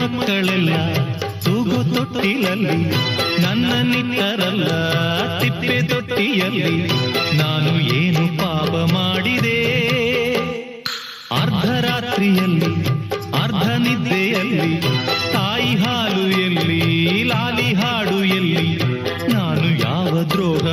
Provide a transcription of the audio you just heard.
ಮಕ್ಕಳೆಲ್ಲ ತೂಗು ತೊಟ್ಟಿಲಲ್ಲಿ ನನ್ನ ನಿಟ್ಟರಲ್ಲ ತಿಪ್ಪೆ ತೊಟ್ಟಿಯಲ್ಲಿ ನಾನು ಏನು ಪಾಪ ಮಾಡಿದೆ ಅರ್ಧರಾತ್ರಿಯಲ್ಲಿ ಅರ್ಧ ನಿದ್ದೆಯಲ್ಲಿ ತಾಯಿ ಹಾಲು ಎಲ್ಲಿ ಲಾಲಿ ಹಾಡು ಎಲ್ಲಿ ನಾನು ಯಾವ ದ್ರೋಹ